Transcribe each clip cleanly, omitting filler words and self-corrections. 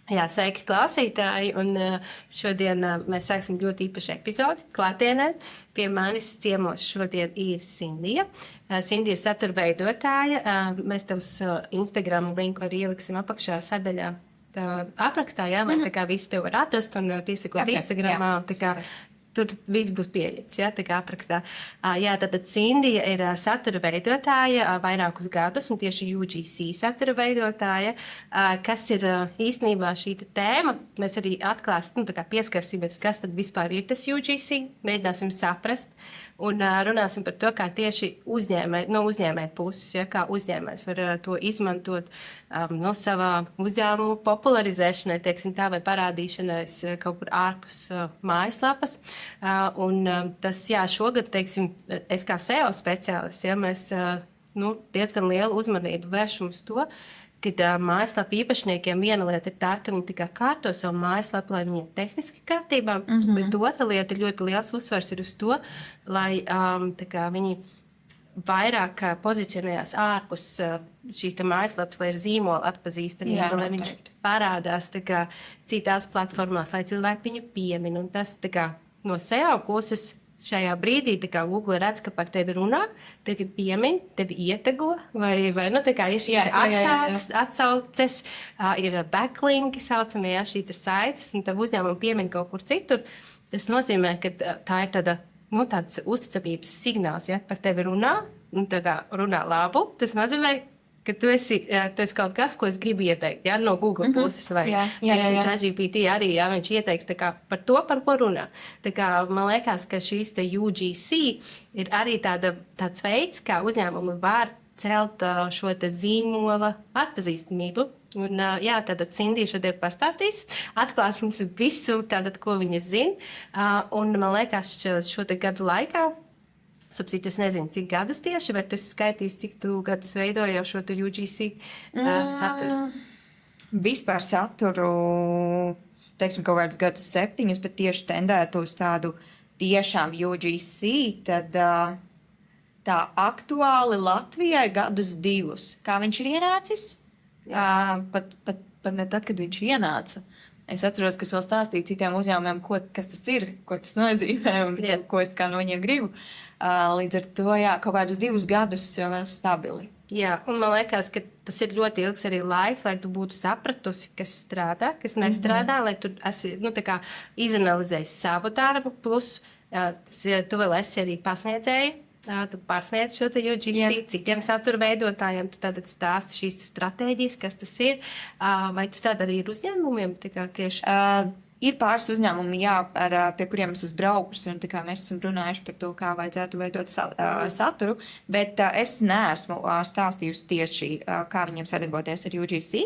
Jā, sveiki, klausītāji! Un šodien mēs sāksim ļoti īpašu epizodi klātienē. Pie manis ciemos šodien ir Sindija. Sindija ir satura veidotāja. Mēs tev uz Instagram linku arī ieliksim apakšā sadaļā. Aprakstā, jā, lai tā kā visi tev var atrast un piesakot Instagramā. Tā kā tur viss būs pieejams, jā, tā kā aprakstā. Jā, tātad Sindija ir satura veidotāja vairākus gadus, un tieši UGC satura veidotāja, kas ir īstenībā šī tēma. Mēs arī atklāsim, nu, tā kā pieskarsimies, kas tad vispār ir tas UGC, mēģināsim saprast, un runāsim par to, kā tieši uzņēmēja puses, ja, kā uzņēmējs var to izmantot savā uzņēmuma popularizēšanai, teiksim tā, vai parādīšanai kaut kur ārpus mājaslapas. Tas, jā, šogad, teiksim, es kā SEO speciālists, ja, mēs diezgan lielu uzmanību vēršam uz to, kad mājaslapu īpašniekiem viena lieta ir tā, ka viņi tikai kārto savu mājaslapu, lai viņi ir tehniski kārtībā, bet otra lieta ļoti liels uzsvars ir uz to, lai viņi vairāk pozicionējās ārpus šīs mājaslapas, lai ir zīmola atpazīstamība, lai viņš parādās citās platformās, lai cilvēki viņu piemin. Un tas no SEO puses šajā brīdī Google redz, ka par tevi runā, tevi piemin, tevi ietego, vai ir šīs atsauces, ir backlinki saucamie, šīs saites, un tev uzņēmumu piemin kaut kur citur. Tas nozīmē, ka tā ir tāds uzticamības signāls, ja par tevi runā, un runā labu. Tas nozīmē, ka tu esi kaut kas, ko es gribu ieteikt, ja, no Google puses, vai ChatGPT arī, ja, viņš ieteiks par to, par ko runā. Man liekas, ka šīs UGC ir arī tāds veids, kā uzņēmumi var celt šo zīmola atpazīstamību. Un, jā, tātad Sindija šodien pastāstīs, atklās mums visu, ko viņa zina. Un man liekas, šo gadu laikā, sapsīt, es nezinu, cik gadus tieši, vai tu esi skaitījis, cik tu gadus veidoji jau šo UGC saturu? Vispār saturu, teiksim, kaut kādus gadus 7, bet tieši tendētu uz tādu tiešām UGC, tad tā aktuāli Latvijai gadus 2. Kā viņš ir ienācis? Pat ne tad, kad viņš ienāca. Es atceros, ka es vēl stāstīju citiem uzņēmumiem, kas tas ir, ko tas nozīmē un ko es no viņiem gribu. Līdz ar to, kaut kādus 2 gadus stabili. Jā, un man liekas, ka tas ir ļoti ilgs arī laiks, lai tu būtu sapratusi, kas strādā, kas nestrādā, lai tu esi, izanalizējis savu darbu, plus tu vēl esi arī pasniedzēji. Tu pasniedz šo UGC citiem satura veidotājiem, tu tātad stāsti šīs stratēģijas, kas tas ir, vai tu strādā arī ar uzņēmumiem tieši? Ir pāris uzņēmumi, pie kuriem es esmu braukusi, un mēs esam runājuši par to, kā vajadzētu veidot saturu, bet es neesmu stāstījusi tieši, kā viņiem sadarboties ar UGC.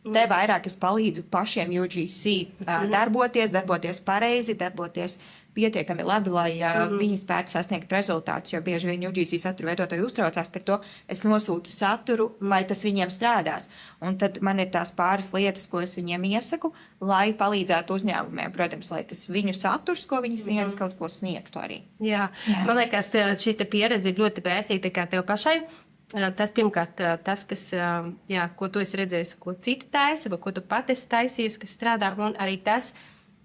Te vairāk es palīdzu pašiem UGC darboties pareizi, darboties pietiekami labi, lai viņi spētu sasniegt rezultātus, jo bieži vien UGC satura veidotāji uztraucās par to, es nosūtu saturu, vai tas viņiem strādās. Un tad man ir tās pāris lietas, ko es viņiem iesaku, lai palīdzētu uzņēmumiem, protams, lai tas viņu saturs, ko viņi sniedz, kaut ko sniegtu arī. Jā. Man liekas, šī pieredze ir ļoti vērtīga kā tev pašai. Tas pirmkārt, ko tu esi redzējis, ko citi taisa, vai ko tu pati esi taisījusi, kas strādā, un arī tas,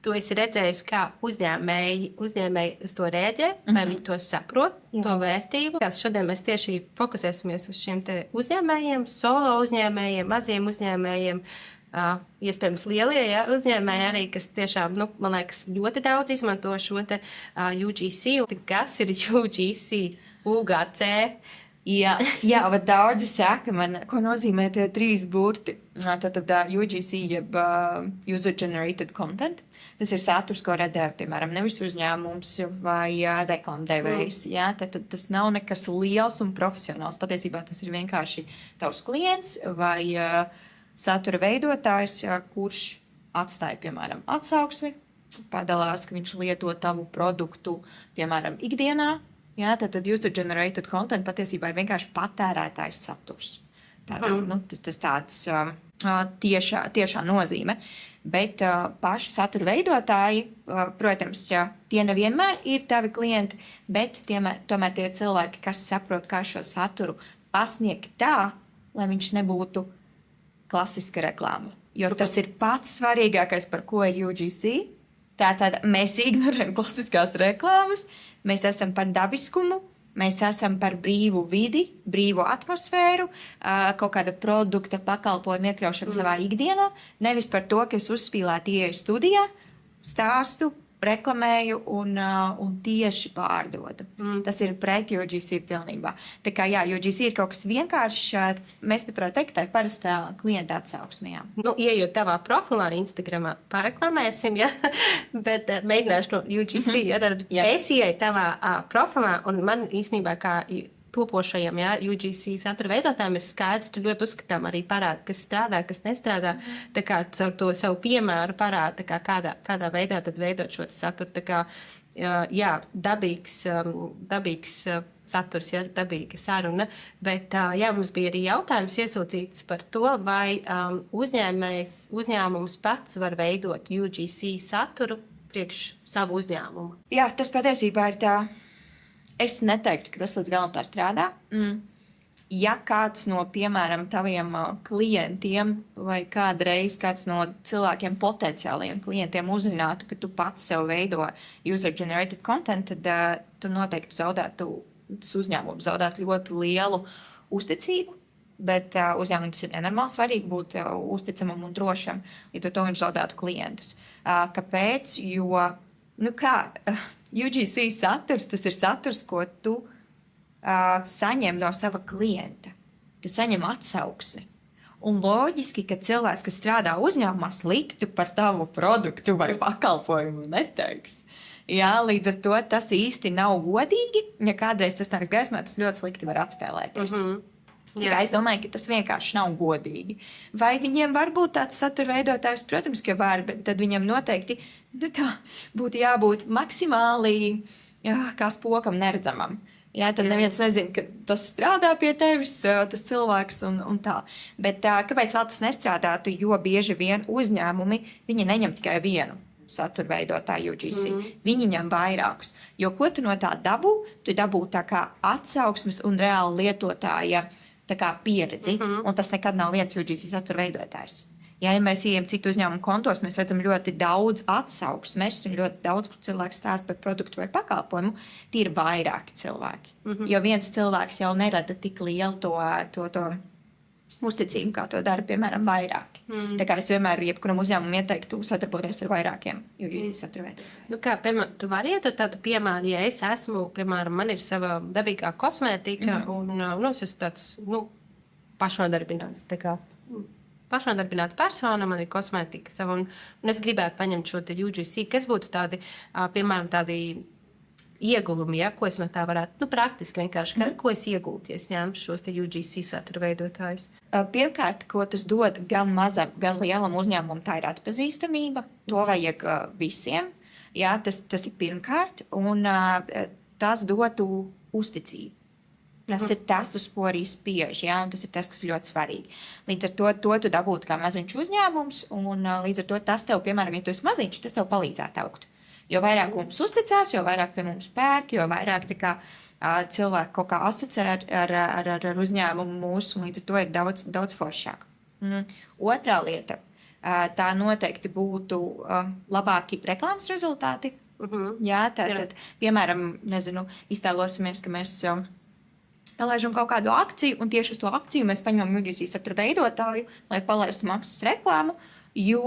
tu esi redzējis, kā uzņēmēji uz to rēģē, vai viņi to saprot, to vērtību. Šodien mēs tieši fokusēsimies uz šiem uzņēmējiem, solo uzņēmējiem, maziem uzņēmējiem, iespējams lielie uzņēmēji arī, kas tiešām, man liekas, ļoti daudz izmanto šo UGC. Kas ir UGC? UGC? Jā, bet daudzi saka man, ko nozīmē tie 3 burti. Tātad UGC, jeb User Generated Content. Tas ir saturs, ko rada, piemēram, nevis uzņēmums vai reklamdevējs. Tad tas nav nekas liels un profesionāls. Patiesībā tas ir vienkārši tavs klients vai satura veidotājs, kurš atstāja, piemēram, atsauksmi, padalās, ka viņš lieto tavu produktu, piemēram, ikdienā. Tad User Generated Content patiesībā ir vienkārši patērētājs saturs. Tas tāds tiešā nozīme. Bet paši satura veidotāji, protams, tie nevienmēr ir tavi klienti, bet tomēr tie ir cilvēki, kas saprot, kā šo saturu pasniegt tā, lai viņš nebūtu klasiska reklāma. jo tas ir pats svarīgākais, par ko ir UGC. Tātad mēs ignorējam klasiskās reklāmas, mēs esam par dabiskumu, mēs esam par brīvu vidi, brīvu atmosfēru, kaut kāda produkta pakalpojuma iekļaušanu savā ikdienā, nevis par to, ka es uzspīlētu ieeju studijā, stāstu, reklamēju un tieši pārdodu. Tas ir pret UGC pilnībā. Tā kā jā, UGC ir kaut kas vienkāršs, mēs pat varētu teikt, ka tā ir parastā klienta atsauksme. Nu, ieejot tavā profilā, Instagramā, pareklamēsim, ja? Bet mēģināšu no UGC. Ja? Tad es ieeju tavā profilā, un man īstenībā kā topošajiem, ja, UGC satura veidotājiem ir skaidrs, tu ļoti uzskatām arī parāda, kas strādā, kas nestrādā. Tā kā caur to savu piemēru parāda, kādā veidā tad veidot šo saturu. Tā kā, jā, dabīgs saturs, ja, dabīga saruna. Bet, jā, mums bija arī jautājums iesūtīts par to, vai uzņēmums pats var veidot UGC saturu priekš savu uzņēmumu. Jā, tas patiesībā ir tā. Es neteiktu, ka tas līdz galam tā strādā. Ja kāds no, piemēram, taviem klientiem vai kādreiz kāds no cilvēkiem potenciāliem klientiem uzzinātu, ka tu pats sev veido user-generated content, tad tu noteikti tas uzņēmums zaudētu ļoti lielu uzticību, bet uzņēmumam tas ir nenormāli svarīgi būt uzticamam un drošam, līdz ar to viņš zaudētu klientus. Kāpēc? Jo, UGC saturs, tas ir saturs, ko tu saņem no sava klienta. Tu saņem atsauksmi. Un loģiski, ka cilvēks, kas strādā uzņēmumā, sliktu par tavu produktu vai pakalpojumu neteiks. Jā, līdz ar to tas īsti nav godīgi. Ja kādreiz tas nāks gaismā, tas ļoti slikti var atspēlēties. Jā, es domāju, ka tas vienkārši nav godīgi. Vai viņiem var būt tāds satura veidotājs? Protams, ka var, bet tad viņam noteikti tā būtu jābūt maksimāli kā spokam neredzamam. Jā, tad neviens nezina, ka tas strādā pie tevis, tas cilvēks un tā. Bet kāpēc vēl tas nestrādātu? Jo bieži vien uzņēmumi, viņi neņem tikai vienu satura veidotāju UGC. Viņi ņem vairākus. Jo ko tu no tā dabū? Tu dabū tā kā atsauksmes un reāli lietotāja tā kā pieredzi, un tas nekad nav viens UGC satura veidotājs. Ja mēs ejam citu uzņēmumu kontos, mēs redzam ļoti daudz atsauksmes un ļoti daudz, kur cilvēks stāsta par produktu vai pakalpojumu, tie ir vairāki cilvēki. Jo viens cilvēks jau nerada tik lielu to uzticību, kā to dara, piemēram, vairāki. Tā kā es vienmēr jebkuram uzņēmumam ieteiktu sadarboties ar vairākiem UGC satura veidotājiem. Nu kā, piemēram, tu vari ietot tādu piemēru, ja es esmu, piemēram, man ir sava dabīgā kosmētika, un es esmu tāds, pašnodarbināts, tā kā pašnodarbināta persona, man ir kosmētika sava, un es gribētu paņemt šo te UGC, kas būtu tādi, piemēram, tādi ieguvumi, ja, ko es no tā varētu, praktiski vienkārši, ko es iegūtu, ja es ņemtu šos te UGC satura veidotājus? Pirmkārt, ko tas dod gan mazam, gan lielam uzņēmumam, tā ir atpazīstamība. To vajag visiem. Jā, tas ir pirmkārt, un tas dotu uzticību. Tas ir tas, uz ko arī spiež, jā, un tas ir tas, kas ir ļoti svarīgi. Līdz ar to tu dabūtu kā maziņš uzņēmums, un līdz ar to tas tev, piemēram, ja tu esi maziņš, tas tev palīdzētu augt. Jo vairāk mums uzticās, jo vairāk pie mums pērk, jo vairāk tā kā, cilvēki kaut kā asociē ar uzņēmumu mūsu, un līdz ar to ir daudz foršāk. Otrā lieta, tā noteikti būtu labāki reklāmas rezultāti. Jā, tātad, piemēram, iztēlosimies, ka mēs palaižam kaut kādu akciju, un tieši uz to akciju mēs paņemam UGC satura veidotāju, lai palaistu maksas reklāmu, jo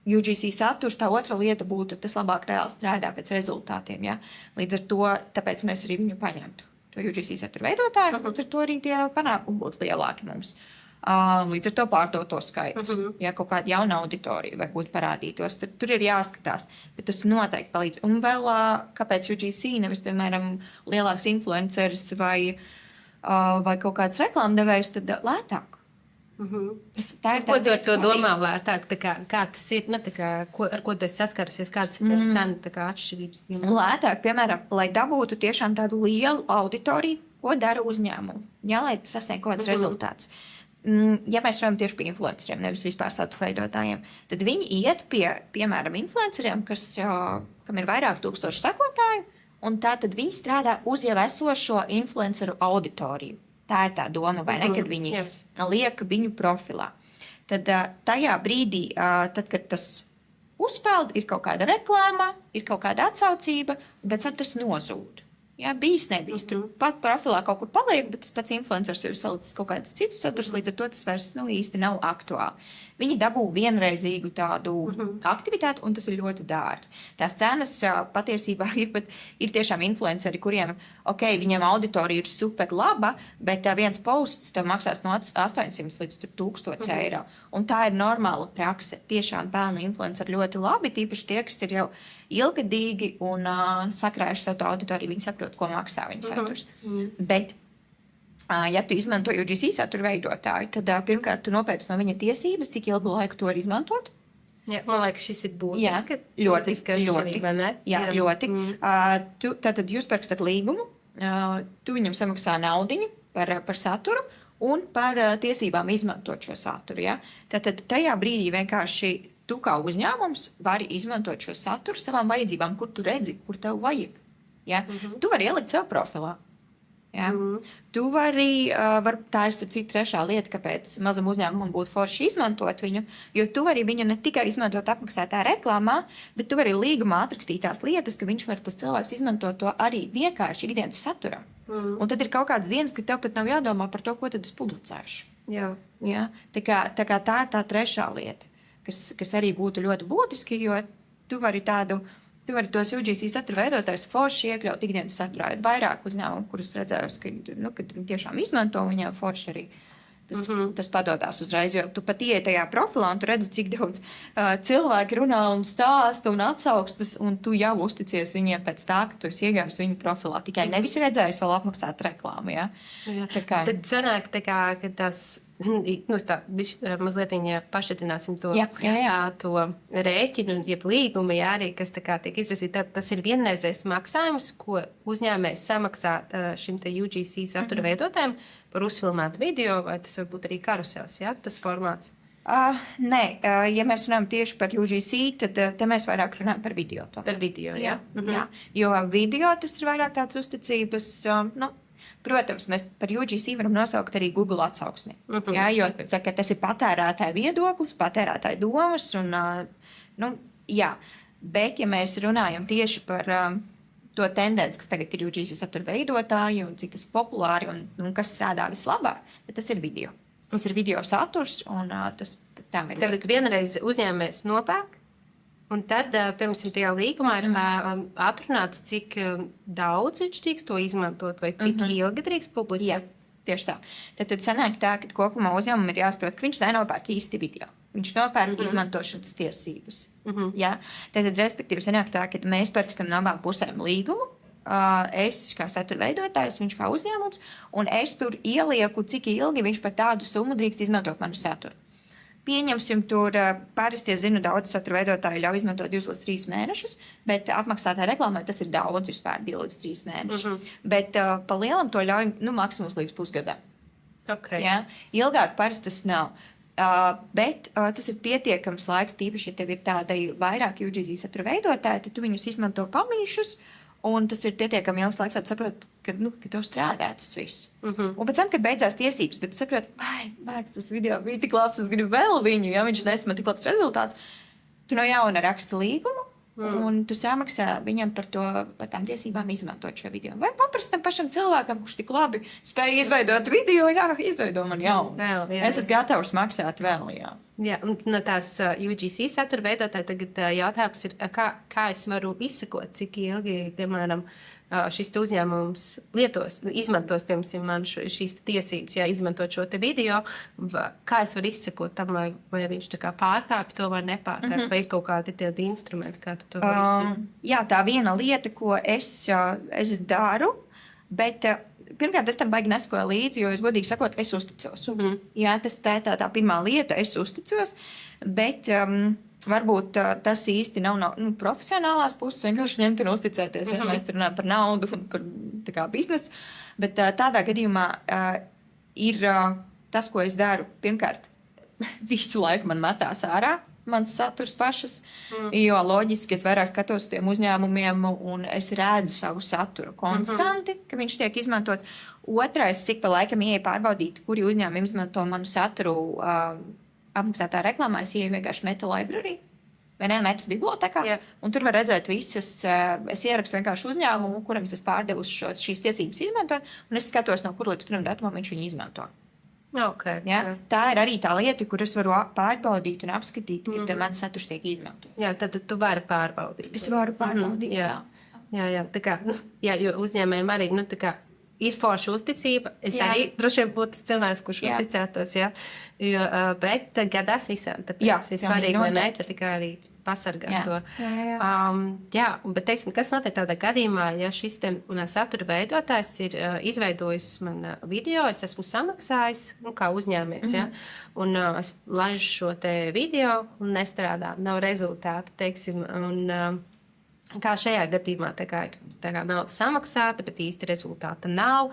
UGC saturs, tā otra lieta būtu, tas labāk reāli strādā pēc rezultātiem. Ja? Līdz ar to, tāpēc mēs arī viņu paņemtu. To UGC satura veidotāju, līdz ar to arī tie panākumi būtu lielāki mums. Līdz ar to pārdoto skaits. Ja kaut kāda jauna auditorija varbūt parādītos, tad tur ir jāskatās. Bet tas noteikti palīdz. Un vēl, kāpēc UGC nevis, piemēram, lielāks influenceris vai kaut kāds reklāmdevējs, tad lētāk. Ko tu ar to domā lēstāk? Kā tas ir? Ar ko tu esi saskarusies? Kādas ir tās cenu atšķirības? Lētāk, piemēram, lai dabūtu tiešām tādu lielu auditoriju, ko dara uzņēmumu. Jā, lai sasniegtu kaut kādus rezultātus. Ja mēs runājam tieši pie influenceriem, nevis vispār satura veidotājiem, tad viņi iet pie, piemēram, influenceriem, kam ir vairāk tūkstoši sekotāju, un tātad viņi strādā uz jau esošo influenceru auditoriju. Tā ir tā doma, vai ne, kad viņi liek viņu profilā. tad tajā brīdī, tad, kad tas uzpeld, ir kaut kāda reklāma, ir kaut kāda atsaucība, bet tad tas nozūd. Jā, bijis, nebijis. Tur pat profilā kaut kur paliek, bet tas pats influencers ir salicis kaut kādus citus saturs, līdz ar to tas vairs īsti nav aktuāli. Viņi dabū vienreizīgu tādu aktivitāti, un tas ir ļoti dārgi. Tās cenas patiesībā ir tiešām influenceri, kuriem, viņiem auditorija ir super laba, bet viens posts tev maksās no 800 līdz 1000 eiro. Un tā ir normāla prakse. Tiešām pelna influenceri ļoti labi, tīpaši tie, kas ir jau ilgadīgi un sakrājuši savu auditoriju, viņi saprot, ko maksā viņu saturs. Bet, ja tu izmanto UGC satura veidotāju, tad pirmkārt tu nopēc no viņa tiesības, cik ilgu laiku to var izmantot. Jā, man liekas, šis ir būtiski. Jā, ļoti. Tātad jūs parakstat līgumu, tu viņam samaksā naudiņu par saturu un par tiesībām izmantot šo saturu. Ja? Tātad tajā brīdī vienkārši tu kā uzņēmums vari izmantot šo saturu savām vajadzībām, kur tu redzi, kur tev vajag. Ja? Tu vari ielikt sev profilā. Ja? Tu vari, tā ir starp citu trešā lieta, kāpēc mazam uzņēmumam būtu forši izmantot viņu, jo tu vari viņu ne tikai izmantot apmaksātā reklāmā, bet tu vari līgumā atrakstīt tās lietas, ka viņš var tas cilvēks izmantot to arī vienkārši ikdienas saturam. Un tad ir kaut kādas dienas, ka tev pat nav jādomā par to, ko tad es publicēšu. Jā. Ja? Tā ir tā trešā lieta, kas arī būtu ļoti būtiski, jo tu vari tos UGC satura veidotājus forši iekļaut ikdienas saturā. Ir vairāk uzņēmumu, kurus redzējusi, kad viņi tiešām izmanto, viņiem forši arī tas padodās uzreiz, jo tu pat ieej tajā profilā un tu redzi, cik daudz cilvēki runā un stāsta un atsaukstas, un tu jau uzticies viņiem pēc tā, ka tu esi iegājis viņu profilā. Tikai nevis redzējis vēl apmaksāt reklāmu, ja? Tad sanāk, ka tas mazliet pašatināsim to rēķinu, jeb līgumu, arī, kas tiek izrasīta. Tas ir vienreizējs maksājums, ko uzņēmējs samaksā šim te UGC satura veidotājiem par uzfilmētu video, vai tas var būt arī karusels, tas formāts? Nē, ja mēs runājam tieši par UGC, tad te mēs vairāk runājam par video. Par video, jā. Jo video tas ir vairāk tāds uzticības, protams, mēs par UGC varam nosaukt arī Google atsauksmi. Jo tas ir patērētāja viedoklis, patērētāja domas. Bet, ja mēs runājam tieši par to tendenci, kas tagad ir UGC satura veidotāji un cik tas ir populāri un kas strādā vislabāk, tad tas ir video. Tas ir video saturs un tas tā ir. Tad vienreiz uzņēmējs nopērk. Un tad, pirms tajā līgumā ir atrunāts, cik daudz viņš drīkst to izmantot, vai cik ilgi drīkst publicēt. Jā, tieši tā. Tad sanāk tā, ka kopumā uzņēmumam ir jāsaprot, ka viņš nenopērk īsti video. Viņš nopērk izmantošanas tiesības. Ja? Tad, respektīvi, sanāk tā, ka mēs parakstam no abām pusēm līgumu. Es kā satura veidotājs, viņš kā uzņēmums, un es tur ielieku, cik ilgi viņš par tādu summu drīkst izmantot manu saturu. Pieņemsim, tur parasti, es zinu, daudz satura veidotāji ļauj izmantot 2 līdz 3 mēnešus, bet apmaksātā reklāmai tas ir daudz vispār 2 līdz 3 mēneši. Bet pa lielam to ļauj, maksimums līdz pusgadam. Ja? Ilgāk parasti tas nav. Bet tas ir pietiekams laiks, tīpaši, ja tev ir tāda vairāk UGC satura veidotāji, tad tu viņus izmanto pamīšus, un tas ir pietiekami ilgs laiks, lai saprotu, ka tev strādā tas viss. Un pēc tam, kad beidzās tiesības, bet tu saproti, tas video bija tik labs, es gribu vēl viņu, ja viņš nesma tik labs rezultāts, tu no jauna raksta līgumu, un tu samaksā viņam par tām tiesībām izmantot šo video. Vai paprastam pašam cilvēkam, kurš tik labi spēja izveidot video, izveido man jaunu. Es esmu gatavs maksāt vēl, Jā, un no tās UGC satura veidotāji tagad jautājums ir, kā es varu izsekot, cik ilgi, piemēram, šis uzņēmums izmantos, piemēram, man šīs tiesības, izmantot šo te video, kā es varu izsekot tam, vai viņš tā kā pārkāpj to vai nepārkāpj, vai ir kaut kādi tādi instrumenti, kā tu to vari izdarīt? Jā, tā viena lieta, ko es daru, bet pirmkārt, es tam baigi nesakoju līdzi, jo es godīgi sakot, es uzticos. Jā, tas tā pirmā lieta, es uzticos, bet varbūt tas īsti nav no profesionālās puses, vienkārši ņemt un uzticēties. Ja mēs tur runājam par naudu un par biznesu, bet tādā gadījumā ir tas, ko es daru. Pirmkārt, visu laiku man metās ārā mans saturs pašas, jo loģiski es vairāk skatos tiem uzņēmumiem un es redzu savu saturu konstanti, ka viņš tiek izmantots. Otrais, cik pa laikam ieeja pārbaudīt, kuri uzņēmumi izmanto manu saturu apmaksātā reklāmā es ieju vienkārši Meta library, vai ne, Metas bibliotekā, Jā. un tur var redzēt visas, es ierakstu vienkārši uzņēmumu, kuram es esmu pārdevusi šīs tiesības izmantot, un es skatos, no kur līdz kuram datumam viņš viņu izmanto. Okay. Ja? Jā. Tā ir arī tā lieta, kur es varu pārbaudīt un apskatīt, kad mans saturs tiek izmantots. Jā, tad tu vari pārbaudīt. Es varu pārbaudīt, Jā. Jā, tā kā, jā, jo uzņēmējiem arī, tā kā ir forša uzticība. Es Jā. arī droši vien būtu tas cilvēks, kurš Jā. uzticētos, jā. Jo, bet gadās visām, tāpēc Jā, ir jā, svarīgi, vai ne, noteikti. tad tikai arī pasargāt Jā. to. Jā. Bet teiksim, kas notiek tādā gadījumā, ja šis satura veidotājs ir izveidojis man video, es esmu samaksājis, kā uzņēmējs, ja, un es laižu šo te video un nestrādā, nav rezultātu, teiksim, un kā šajā gadījumā, tā kā nav samaksāta, bet īsti rezultāta nav,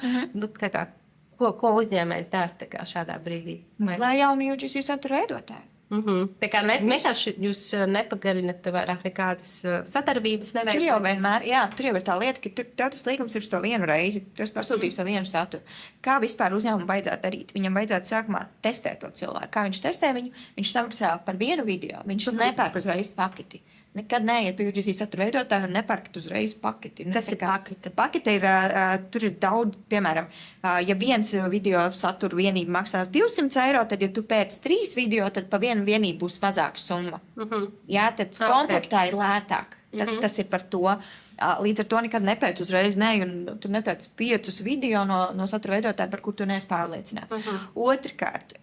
tā kā, ko uzņēmējs dara tā kā šādā brīdī? Lai jauni UGC satura veidotāji. Tā kā vienkārši jūs nepagarinat vairāk nekādas sadarbības Tur neveikt? jau vienmēr, jā, tur jau ir tā lieta, ka tev tas līgums ir uz to vienu reizi. Tu esi pasūtījis to vienu saturu. Kā vispār uzņēmumu vajadzētu darīt? Viņam vajadzētu sākumā testēt to cilvēku. Kā viņš testē viņu? Viņš samaksā par vienu video. Viņš nepērk uzreiz paketi. Nekad neiet pie UGC satura veidotāja un nepērkat uzreiz paketi. Kas ir pakete? Pakete ir, tur ir daudz, piemēram, ja viens video satura vienība maksās 200 eiro, tad, ja tu pēc 3 video, tad pa vienu vienību būs mazāka summa. Jā, tad komplektā ir lētāk. Tas ir par to. Līdz ar to nekad nepēc uzreiz, un tu nepēc 5 video no satura veidotāja, par kur tu neesi pārliecināts. Otrkārt,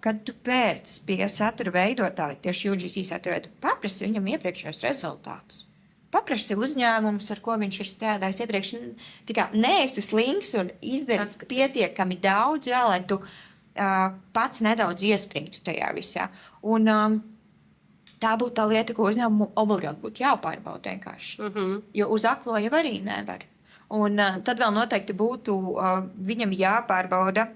kad tu pēc pie satura veidotāja, tieši UGC satura veidotāja, paprasti viņam iepriekšējos rezultātus. Paprasti uzņēmumus, ar ko viņš ir strādājis iepriekš. Tikai neesi slinks un izdari pietiekami daudz, jā, lai tu pats nedaudz iespringtu tajā visā. Un tā būtu tā lieta, ko uzņēmumu obligāti būtu jāpārbauda vienkārši. Jo uz aklo jau arī nevar. Un tad vēl noteikti būtu viņam jāpārbauda.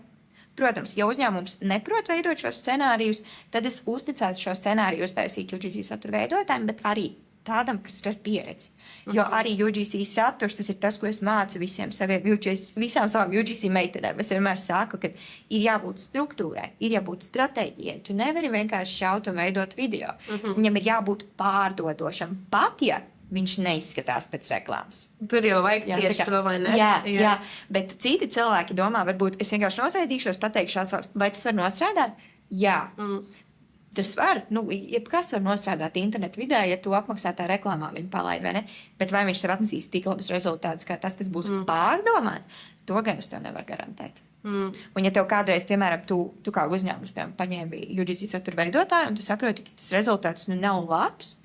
Protams, ja uzņēmums neprot veidot šos scenārijus, tad es uzticētu šo scenāriju uztaisīt UGC satura veidotājiem, bet arī tādam, kas ir ar pieredzi. Jo arī UGC saturs, tas ir tas, ko es mācu visām savām UGC meitenēm. Es vienmēr saku, ka ir jābūt struktūrai, ir jābūt stratēģijai. Tu nevari vienkārši šaut un veidot video. Viņam ir jābūt pārdodošam, pat ja viņš neizskatās pēc reklāmas. Tur jau vajag tieši to, vai ne? Jā, bet citi cilvēki domā, varbūt es vienkārši nosēdīšos, pateikšu šāds vārds, vai tas var nostrādāt? Jā. Tas var, jebkas var nostrādāt internetu vidē, ja tu apmaksātā reklāmā viņu palaid, vai ne? Bet vai viņš tev atnesīs tik labus rezultātus, kā tas, kas būs pārdomāts, to gan es tev nevaru garantēt. Un ja tev kādreiz, piemēram, tu kā uzņēmums, piemēram, paņēmi UGC satura veidotāju, un tu saproti, ka tas rezultāts nav labs,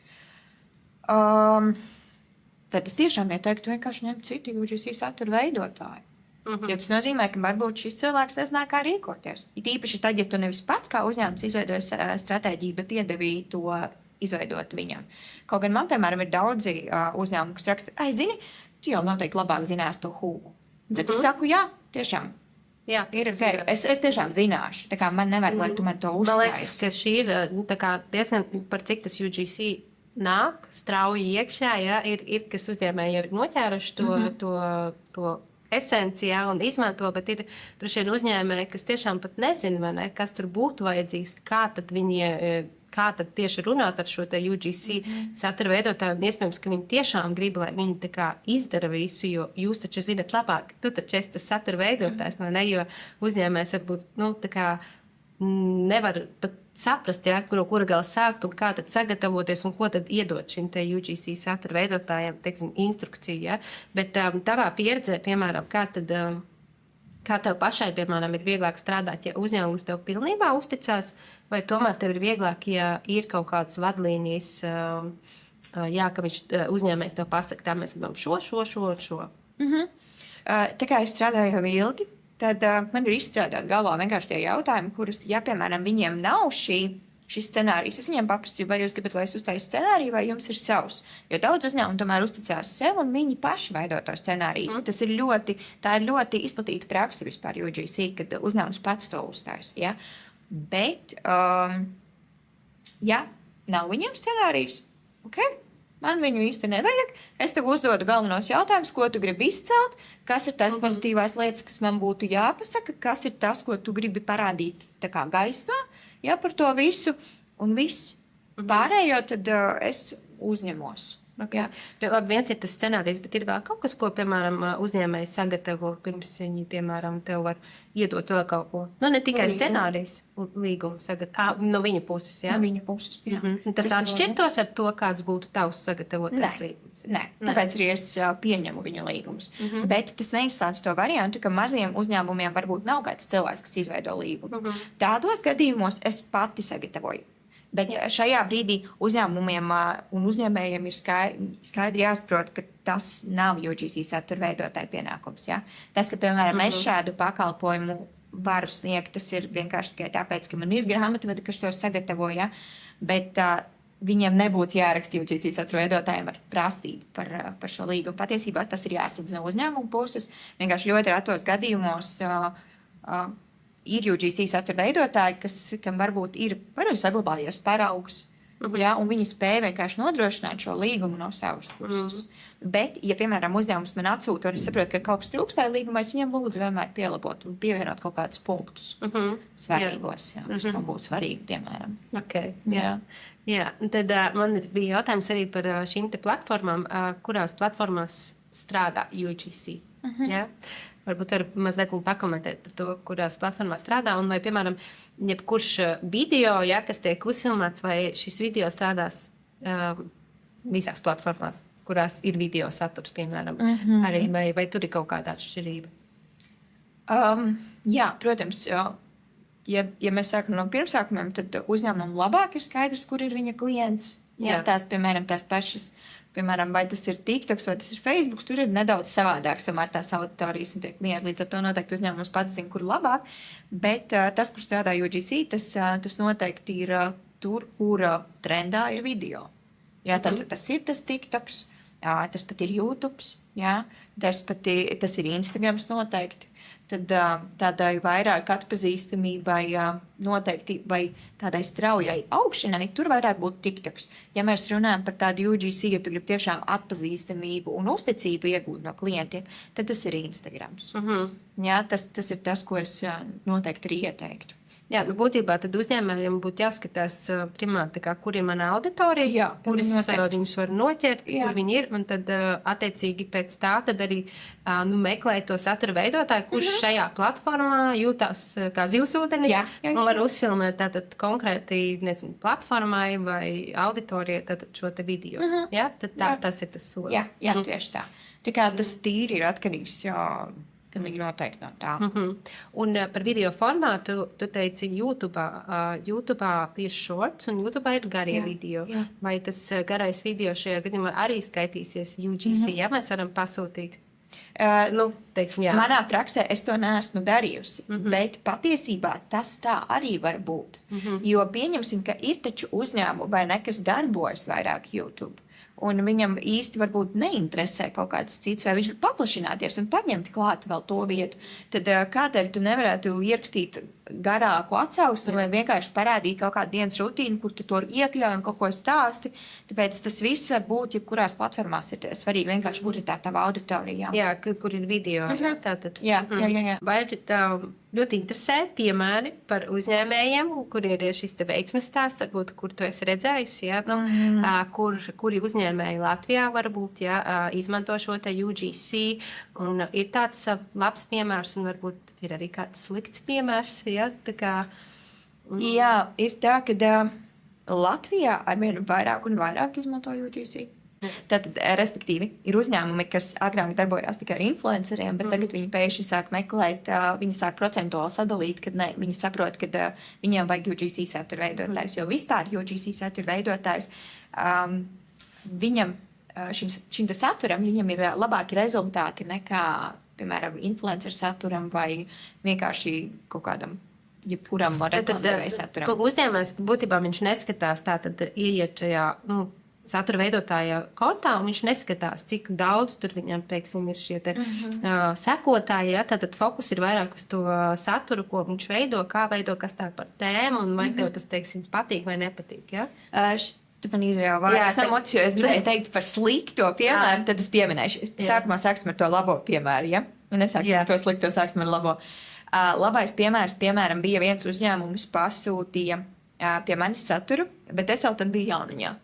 tad es tiešām ieteiktu vienkārši ņemt citu UGC satura veidotāju. Jo tas nozīmē, ka varbūt šis cilvēks nezināja, kā rīkoties. It īpaši tad, ja tu nevis pats kā uzņēmums izveidoji stratēģiju, bet iedevīji to izveidot viņam. Kaut gan man, piemēram, ir daudzi uzņēmumi, kas raksta, zini, tu jau noteikti labāk zinās to hūgu. Tad es saku, jā, tiešām. Jā, ir okay. Es tiešām zināšu. Tā kā man nevajag, lai tu man to uzstājas. Man liekas, ka šī ir diezgan par cik tas UGC nāk strauji iekšā, ja, ir kas uzņēmēji jau ir noķēruši to esencijā un izmanto, bet ir droši vien uzņēmēji, kas tiešām pat nezina, vai ne, kas tur būtu vajadzīgs, kā tad tieši runāt ar šo te UGC satura veidotāju, un iespējams, ka viņi tiešām grib, lai viņi tā kā izdara visu, jo jūs taču zinat labāk, tu taču esi tas satura veidotājs, vai ne, jo uzņēmējs varbūt, tā kā nevar pat saprast, ja, kura gala sākt un kā tad sagatavoties un ko tad iedot šim te UGC satura veidotājiem, teiksim, instrukciju, ja. Bet tavā pieredzē, piemēram, kā tev pašai, piemēram, ir vieglāk strādāt, ja uzņēmums tev pilnībā uzticās, vai tomēr tev ir vieglāk, ja ir kaut kādas vadlīnijas, jā, ka viņš uzņēmējs tev pasaka, tā mēs gribam šo. Tā kā es strādāju jau ilgi, tad man ir izstrādāt galvā vienkārši tie jautājumi, kurus, ja, piemēram, viņiem nav šis scenārijs, es viņiem paprasīju, vai jūs gribat, lai es uztaisu scenāriju, vai jums ir savs. Jo daudz uzņēmumu tomēr uzticās sev, un viņi paši veido to scenāriju. Tā ir ļoti izplatīta praksa vispār UGC, kad uzņēmums pats to uzstājas. Ja? Bet, ja nav viņiem scenārijs, okay? Man viņu īsti nevajag. Es tev uzdodu galvenos jautājumus, ko tu gribi izcelt, kas ir tās pozitīvās lietas, kas man būtu jāpasaka, kas ir tas, ko tu gribi parādīt tā kā gaismā. jā, par to visu, un viss. Pārējo tad es uzņemos. Okay. Labi, viens ir tas scenārijs, bet ir vēl kaut kas, ko, piemēram, uzņēmēji sagatavo, pirms viņi, piemēram, tev var iedot vēl kaut ko. Nu, ne tikai scenārijs, līgumu sagatavo, no viņa puses, jā? No viņa puses, jā. Tas atšķirtos ar to, kāds būtu tavs sagatavotais līgums? Nē, tāpēc arī es pieņemu viņa līgumus. Bet tas neizslēdz to variantu, ka maziem uzņēmumiem varbūt nav kāds cilvēks, kas izveido līgumu. Tādos gadījumos es pati sagatavoju. Bet šajā brīdī uzņēmumiem un uzņēmējiem ir skaidri jāsaprot, ka tas nav UGC satura veidotāja pienākums. Ja? Tas, ka, piemēram, es šādu pakalpojumu varu sniegt, tas ir vienkārši tikai tāpēc, ka man ir grāmatvedi, kas to sagatavoja, bet viņiem nebūtu jāraksta UGC satura veidotājiem ar prasību par šo līgumu. Patiesībā tas ir jāsadz no uzņēmuma puses. Vienkārši ļoti retos gadījumos ir UGC satura veidotāji, kam varbūt ir saglabājies paraugs, ja, un viņi spēja vienkārši nodrošināt šo līgumu no savas puses. Bet, ja, piemēram, uzņēmums man atsūta, un es saprotu, ka kaut kas trūkst tajā līgumā, es viņam lūdzu vienmēr pielabot un pievienot kaut kādus punktus svarīgos, kas man būtu svarīgi, piemēram. Okay, jā. Tad man bija jautājums arī par šīm te platformām, kurās platformās strādā UGC. Ja? Varbūt var mazliet pakomentēt par to, kurās platformās strādā, un vai, piemēram, jebkurš video, ja, kas tiek uzfilmēts, vai šis video strādās visās platformās, kurās ir video saturs, piemēram, arī, vai tur ir kaut kāda atšķirība? Jā, protams, ja mēs sākam no pirmsākumiem, tad uzņēmumam labāk ir skaidrs, kur ir viņa klients. Jā, piemēram, tās pašas, piemēram, vai tas ir TikToks vai tas ir Facebook, tur ir nedaudz savādāks samēr tās auditorijas un tie klienti. Līdz ar to noteikti uzņēmums pats zina, kur labāk, bet tas, kur strādā UGC, tas noteikti ir tur, kur trendā ir video. Jā, tātad tas ir tas TikToks, tas pat ir YouTube, jā, tas ir Instagrams noteikti. Tad tādai vairāk atpazīstamībai noteikti vai tādai straujai augšanai, tur vairāk būtu TikToks. Ja mēs runājam par tādu UGC, ja tu gribi tiešām atpazīstamību un uzticību iegūt no klientiem, tad tas ir Instagrams. Jā, tas ir tas, ko es noteikti arī ieteiktu. Jā, būtībā tad uzņēmējiem būtu jāskatās primāri, kur ir mana auditorija, kuras viņus var noķert, kur viņi ir, un tad attiecīgi pēc tā tad arī meklēt to satura veidotāju, kurš šajā platformā jūtās kā zivsūdeni, un var uzfilmēt tātad konkrēti, nezinu, platformai vai auditorijai tātad šo te video. Jā, tad tas ir tas solis. Jā, tieši tā. Tikai tas tīri ir atkarīgs, pilnīgi noteikti no tā. Un par video formātu, tu teici, YouTube'ā ir shorts un YouTube'ā ir garie video. Vai tas garais video šajā gadījumā arī skaitīsies UGC, ja mēs varam pasūtīt? Teiksim, jā. Manā praksē es to neesmu darījusi, bet patiesībā tas tā arī var būt. Jo pieņemsim, ka ir taču uzņēmumi vai ne, kas darbojas vairāk YouTube. Un viņam īsti varbūt neinteresē kaut kāds cits, vai viņš ir paplašināties un paņemt klāt vēl to vietu. Tad kādēļ tu nevarētu ierakstīt garāku atsauksmi vai vienkārši parādīt kaut kādu dienas rutīnu, kur tu to iekļauj un kaut ko stāsti. Tāpēc tas viss var būt, jebkurās platformās ir svarīgi vienkārši būt tā tava auditorija. Jā, kur ir video. Tātad. Jā. Vai tev ļoti interesē piemēri par uzņēmējiem, kur ir šis te veiksmes stāsts, varbūt, kur tu esi redzējusi, kuri uzņēmēji Latvijā varbūt izmanto šo te UGC, un ir tāds labs piemērs, un varbūt ir arī kāds slikts piemērs, Jā, ir tā, ka Latvijā arvien vairāk un vairāk izmanto UGC. Tātad, respektīvi, ir uzņēmumi, kas agrāk darbojās tikai ar influenceriem, bet tagad viņi pēkšņi sāk meklēt, viņi sāk procentuāli sadalīt, kad ne, viņi saprot, ka viņiem vajag UGC satura veidotājs, jo vispār UGC satura veidotājs, viņam, šim te saturam, viņam ir labāki rezultāti nekā, piemēram, influencer saturam vai vienkārši kaut kādam jebkuram reklamdevēja saturam. Uzņēmējs būtībā viņš neskatās, tātad ieiet šajā, satura veidotāja kontā, un viņš neskatās, cik daudz tur viņam, teiksim, ir šie te sekotāji, tātad fokus ir vairāk uz to saturu, ko viņš veido, kā veido, kas tā par tēmu, un vai tev tas, teiksim, patīk vai nepatīk, ja? Tu man izrāva vārds nemots, jo es gribēju teikt par slikto piemēru, tad es pieminēšu. Sākumā sāksim ar to labo piemēru, ja? Un nesāksim ar to slikto, sāksim ar labo. Labais piemērs, piemēram, bija viens uzņēmums pasūtīja pie manis saturu, bet es vēl tad biju jauniņā.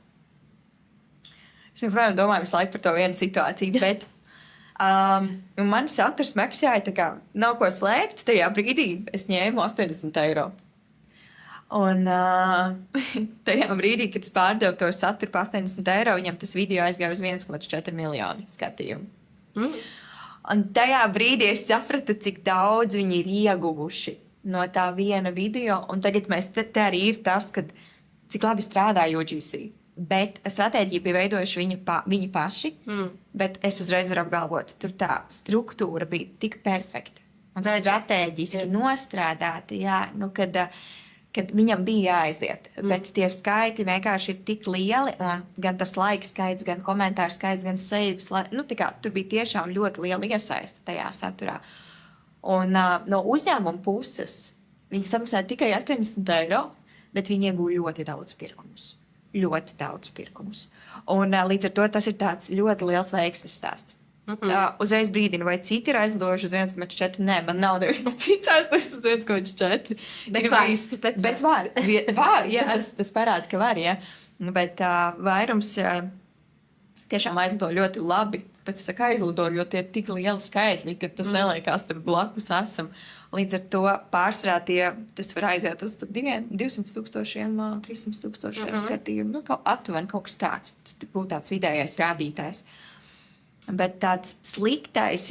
Es joprojām domāju visu laiku par to vienu situāciju, bet man saturs maksāja tā kā nav ko slēpt, tajā brīdī es ņēmu 80 eiro. Un tajā brīdī, kad es pārdevu to saturu par 80 eiro, viņam tas video aizgāja uz 1,4 miljonu skatījumu. Un tajā brīdī es sapratu, cik daudz viņi ir ieguvuši no tā viena video. Un tagad te arī ir tas, kad cik labi strādā UGC. Bet stratēģiju bija veidojuši viņi paši. Bet es uzreiz varu apgalvot, tur tā struktūra bija tik perfekta un stratēģiski nostrādāta, jā, nu, kad viņam bija jāaiziet. Bet tie skaitļi vienkārši ir tik lieli, un gan tas laika skaits, gan komentāru skaits, gan sejas, nu, tā kā tur bija tiešām ļoti liela iesaista tajā saturā. Un no uzņēmuma puses viņi samaksāja tikai 80 eiro, bet viņi ieguva ļoti daudz pirkumus. Ļoti daudz pirkumus. Un līdz ar to tas ir tāds ļoti liels veiksmes stāsts. Uzreiz brīdina, vai citi ir aizlidojuši uz 1,4. Nē, man nav neviens cits aizlidojis uz 1,4. Bet var. Jā, tas parāda, ka var, jā. Bet vairums tiešām aizlido ļoti labi. Pēc es saku aizlido, jo tie ir tik lieli skaitļi, ka tas neliekās tur blakus esam. Līdz ar to pārsvarā tas var aiziet uz 200,000, 300,000 skatījumu. Nu, aptuveni kaut kas tāds. Tas būtu tāds vidējais rādītājs. Bet tāds sliktais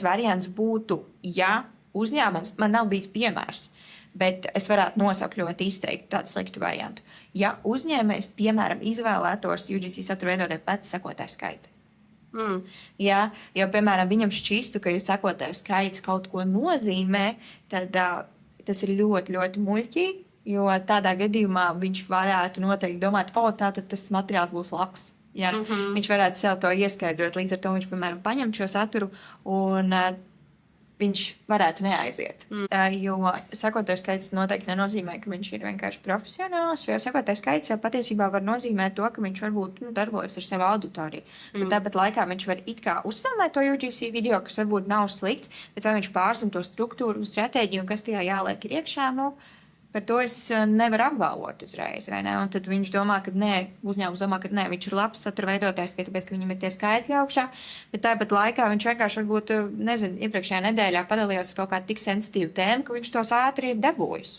variants būtu, ja uzņēmums, man nav bijis piemērs, bet es varētu nosaukt ļoti izteikti tādu sliktu variantu. Ja uzņēmējs, piemēram, izvēlētos UGC satura veidotāju pēc sekotāju skaita. Ja, jo, piemēram, viņam šķistu, ka, ja sekotāju skaits kaut ko nozīmē, tad tas ir ļoti, ļoti muļķīgi, jo tādā gadījumā viņš varētu noteikti domāt, tātad tas materiāls būs labs. Ja? Viņš varētu sev to ieskaidrot, līdz ar to viņš, piemēram, paņem šo saturu un viņš varētu neaiziet. Jo sekotāju skaits noteikti nenozīmē, ka viņš ir vienkārši profesionāls, jo sekotāju skaits jau patiesībā var nozīmēt to, ka viņš varbūt darbojas ar savu auditoriju. Bet tāpat laikā viņš var it kā uzfilmēt to UGC video, kas varbūt nav slikts, bet vai viņš pārzina to struktūru un stratēģiju, un kas tajā jāliek ir iekšā, par to es nevaru apgalvot uzreiz, vai ne? Un tad viņš domā, ka nē, uzņēmums domā, ka nē, viņš ir labs satura veidotājs, tāpēc, ka viņam ir tie skaitļi augšā, bet tāpat laikā viņš vienkārši varbūt, nezinu, iepriekšējā nedēļā padalījās par kaut kādu tik sensitīvu tēmu, ka viņš tos ātri ir dabūjis.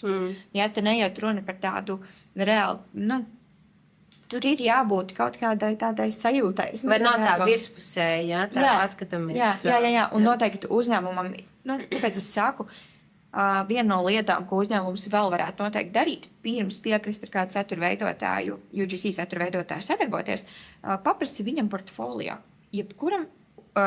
Ja te neiet runa par tādu reāli, tur ir jābūt kaut kādai tādai sajūtai. Vai nav tā virspusēja, tā paskatāmies. Jā, un noteikti uzņēmumam, kāpēc es saku, viena no lietām, ko uzņēmums vēl varētu noteikti darīt, pirms piekrist ar kādu satura veidotāju, UGC satura veidotāju sadarboties, paprasti viņam portfolio. Jebkuram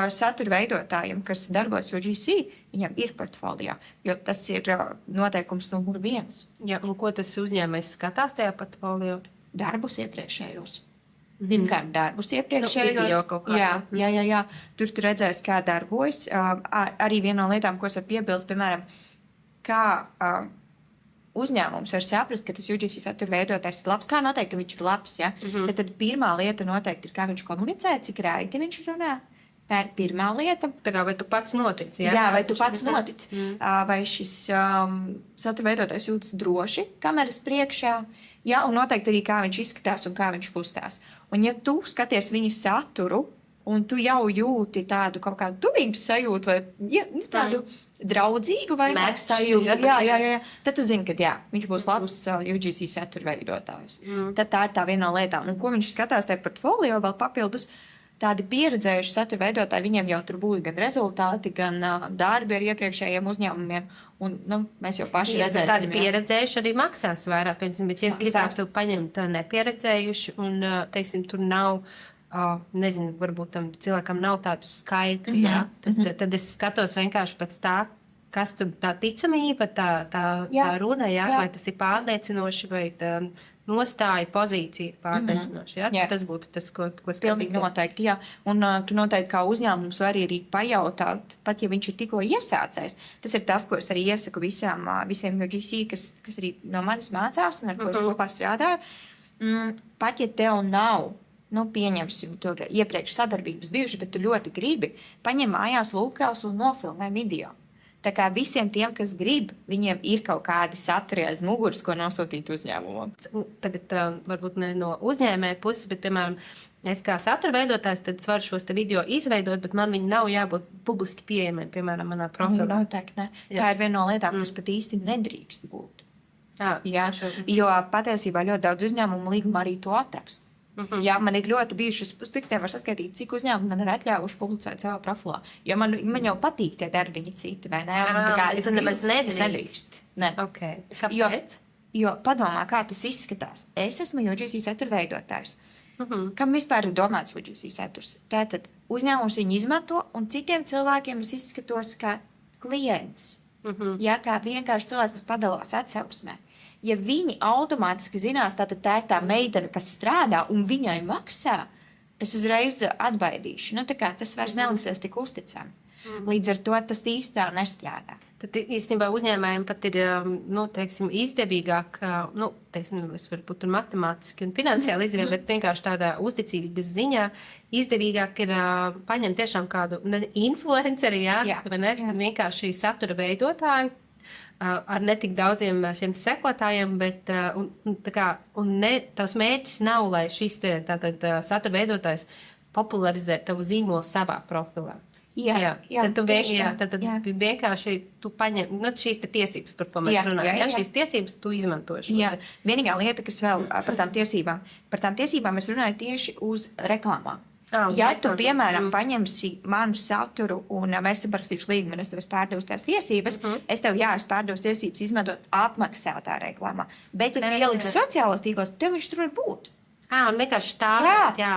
satura veidotājiem, kas darbojas UGC, viņam ir portfolio, jo tas ir noteikums numur 1. Jā, un ko tas uzņēmējs skatās tajā portfolio? Darbus iepriekšējos. Pirmkārt, darbus iepriekšējos. Jā. Tur redzēs, kā darbojas. Arī viena no lietām, ko es varu piebilst, piemēram, kā uzņēmums var saprast, ka tas UGC satura veidotājs ir labs. Kā noteikt, ka viņš ir labs, ja? Tad pirmā lieta noteikti ir, kā viņš komunicē, cik raiti viņš runā. Tā ir pirmā lieta. Tā kā vai tu pats notici, jā? Jā, vai tu pats notici. Vai šis satura veidotājs jūtas droši kameras priekšā, jā, un noteikti arī, kā viņš izskatās un kā viņš kustās. Un ja tu skaties viņu saturu, un tu jau jūti tādu kaut kādu tuvības sajūtu, vai tādu draudzīgu vai sajūtu, jā, tad tu zini, ka jā, viņš būs labs UGC satura veidotājs. Tad tā ir tā viena no lietām. Un ko viņš skatās tajā portfolio vēl papildus, tādi pieredzējuši satura veidotāji, viņiem jau tur būs gan rezultāti, gan darbi ar iepriekšējiem uzņēmumiem. Un, mēs jau paši redzēsim. Tādi pieredzējuši arī maksās vairāk, bet ja es gribētu paņemt nepieredzējuši un, teiksim, tur nav, nezinu, varbūt tam cilvēkam nav tādu skaitļu, tad es skatos vienkārši pēc tā, kas tur tā ticamība, tā runa, vai tas ir pārliecinoši, vai tā nostāja pozīcija pārliecinoši. Ja? Tas būtu tas, ko pilnīgi noteikti, jā. Un tu noteikti kā uzņēmums vari arī pajautāt, pat ja viņš ir tikko iesācējis. Tas ir tas, ko es arī iesaku visiem UGC, kas arī no manis mācās un ar ko es kopā strādāju. Pat ja tev nav, pieņemsim, tur iepriekš sadarbības bijuši, bet tu ļoti gribi, paņem mājās lūkrās un nofilmē video. Tā kā visiem tiem, kas grib, viņiem ir kaut kādi saturi aiz muguras, ko nosūtīt uzņēmumam. Tagad varbūt ne no uzņēmēja puses, bet, piemēram, es kā satura veidotājs, tad es varu šos te video izveidot, bet man viņi nav jābūt publiski pieejamiem, piemēram, manā profilā. Noteikti, ne. Tā ir viena no lietām, kas pat īsti nedrīkst būt. Jā, jo patiesībā ļoti daudz uzņēmumu līguma arī to atrakst. Jā, man ir ļoti bijušas uz pirkstiem var saskaitīt, cik uzņēmumi man ir atļāvuši publicēt savā profilā. Jo man jau patīk tie darbiņi citi, vai ne? Tu nemaz nedrīkst. Ne. Okay. Kāpēc? Jo padomā, kā tas izskatās. Es esmu UGC satura veidotājs. Kam vispār ir domāts UGC saturs? Tātad uzņēmums viņu izmanto, un citiem cilvēkiem es izskatos kā klients. Jā, kā vienkārši cilvēks, kas padalās atsauksmē. Ja viņi automātiski zinās, tātad tā ir tā meitene, kas strādā un viņai maksā, es uzreiz atbaidīšu. Nu, tā kā tas vairs neliksies tik uzticami. Līdz ar to tas īstā nestrādā. Tad īstenībā uzņēmējiem pat ir, nu, teiksim, izdevīgāk, nu, teiksim, es varbūt tur matemātiski un finansiāli izdevīgi, bet vienkārši tādā uzticības ziņā izdevīgāk ir paņemt tiešām kādu influenceri, vai ne? Vienkārši satura veidotāju. Ar netik daudziem šiem sekotājiem, bet tavs mērķis nav, lai šis satura veidotājs popularizē tavu zīmolu savā profilā. Tad vienkārši tu paņem, nu, šīs tiesības, par ko mēs runājam, šīs tiesības tu izmanto. Vienīgā lieta, kas vēl par tām tiesībām es runāju tieši uz reklāmām. Ja tu, piemēram, paņemsi manu saturu un es parakstīšu līgumu, un es tev pārdevusi tās tiesības, es tev pārdevusi tiesības izmantot apmaksātā reklāmā. Bet, ja tu ieliksi sociālos tīklos, tev viņš tur var būt. Un vienkārši tā.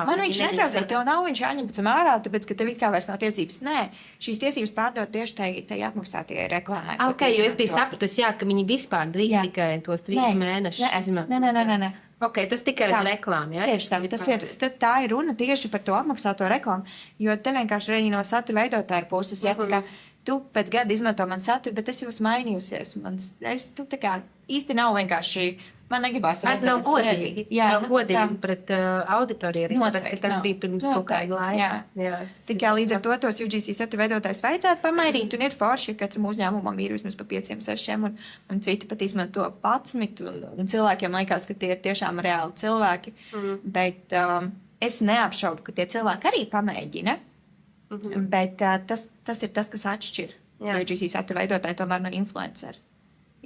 Man viņš netraucē, tev nav viņš jāņem pēc ārā, tāpēc, ka tev it kā vairs nav tiesības. Nē, šīs tiesības pārdot tieši tai apmaksātajai reklāmai. Jo es biju sapratusi, ka viņi vispār drīz tikai tos 3 mēnešus izmantot. Nē. Tas tikai uz reklāmu, Tieši tā ir runa tieši par to apmaksāto reklāmu, jo te vienkārši arī no satura veidotāja puses, tu pēc gada izmanto man saturu, bet es jau esmu mainījusies. Tā kā īsti nav vienkārši, man negribās redzēt. Nav godīgi. Nav godīgi pret auditoriju, tāpēc, ka tas bija pirms kaut kāda laika. Tikai līdz ar to tos UGC satura veidotājus vajadzētu pamainīt, un ir forši, ka katram uzņēmumam ir vismaz pa 5, 6, un citi pat izmanto 11, un cilvēkiem liekas, ka tie ir tiešām reāli cilvēki, bet es neapšaubu, ka tie cilvēki arī pamēģina, bet tas ir tas, kas atšķir UGC satura veidotāju tomēr no influenceri.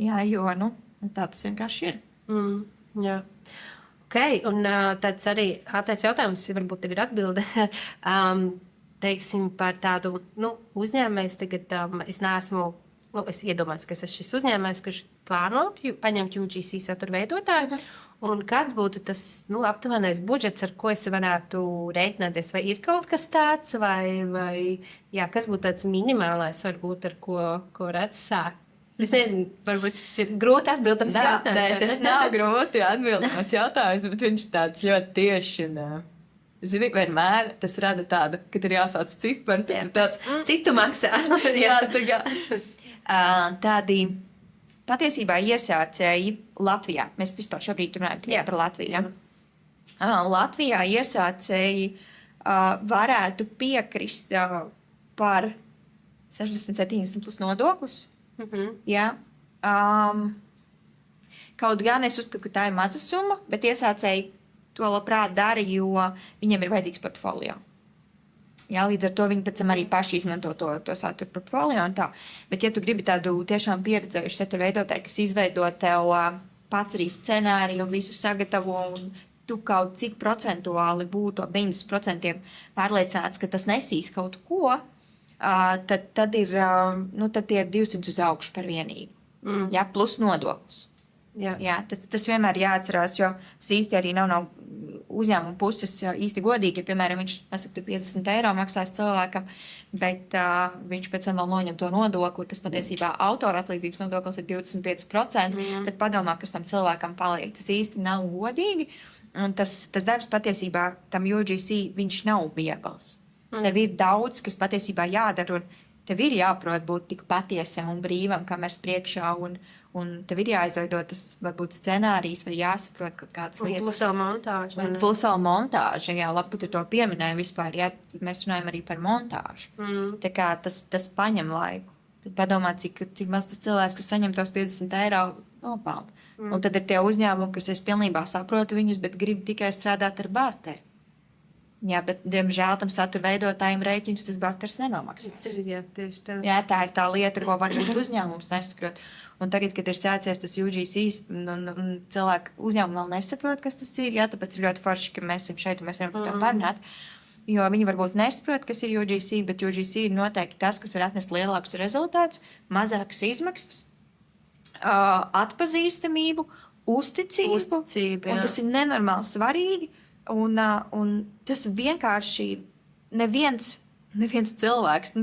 Jo, tā tas vienkārši ir. Jā. Un tāds arī ātrais jautājums, varbūt tev ir atbilde, teiksim par tādu, uzņēmējs tagad, es neesmu, es iedomājos, ka es esmu šis uzņēmējs, kurš plāno paņemt UGC satura veidotāju, un kāds būtu tas, aptuvenais budžets, ar ko es varētu rēķināties, vai ir kaut kas tāds, vai kas būtu tāds minimālais, varbūt, ar ko varētu sākt? Es nezinu, varbūt tas ir grūti atbildams jautājums. Nē, tas nav grūti atbildams jautājums, bet viņš tāds ļoti tieši. Zini, vienmēr tas rada tādu, ka ir jāsauc cipari. Cik tu maksā? Tādi patiesībā iesācēji Latvijā. Mēs vispār šobrīd runājam tikai par Latviju. Latvijā iesācēji varētu piekrist par 60-70 plus nodoklis. Kaut gan es uzskatu, ka tā ir maza summa, bet iesācēji to labprāt dara, jo viņiem ir vajadzīgs portfolio. Līdz ar to viņi pēc tam arī paši izmanto to satura portfolio un tā. Bet, ja tu gribi tādu tiešām pieredzējušu satura veidotāju, kas izveido tev pats arī scenāriju un visu sagatavo, un tu kaut cik procentuāli būtu 90% pārliecināts, ka tas nesīs kaut ko, tad ir 200 uz augšu par vienību. Plus nodoklis. Tas vienmēr jāatcerās, jo tas īsti arī nav uzņēmuma puses īsti godīgi, ja, piemēram, viņš 50 eiro maksās cilvēkam, bet viņš pēc tam vēl noņem to nodokli, kas patiesībā autora atlīdzības nodoklis ir 25%, tad padomā, kas tam cilvēkam paliek. Tas īsti nav godīgi, un tas darbs patiesībā tam UGC viņš nav viegls. Tev ir daudz, kas patiesībā jādara, un tev ir jāprot būt tik patiesam un brīvam, kamēr priekšā, un tev ir jāizveido tas, varbūt, scenārijs, vai jāsaprot kaut kādas lietas. Plusā montāža. Plusā montāža, labi, ka tu to pieminēji vispār, mēs runājam arī par montāžu. Tā kā tas paņem laiku. tad padomā, cik maz tas cilvēks, kas saņem tos 50 eiro, nopelna. Un tad ir tie uzņēmumi, kas es pilnībā saprotu viņus, bet grib tikai strādāt ar barteri. Jā, bet, diemžēl, tam satura veidotājiem rēķinus tas barteris nenomaksās. Jā, tieši tā. Jā, tā ir tā lieta, ko varbūt uzņēmums nesaprot. Un tagad, kad ir sācies tas UGC, un cilvēki uzņēmumi vēl nesaprot, kas tas ir, jā, tāpēc ir ļoti forši, ka mēs esam šeit un mēs varam par to parunāt. Jo viņi varbūt nesaprot, kas ir UGC, bet UGC ir noteikti tas, kas var atnest lielākus rezultātus, mazākas izmaksas, atpazīstamību, uzticību. Un tas ir nenormāli svarīgi. Un tas vienkārši neviens cilvēks,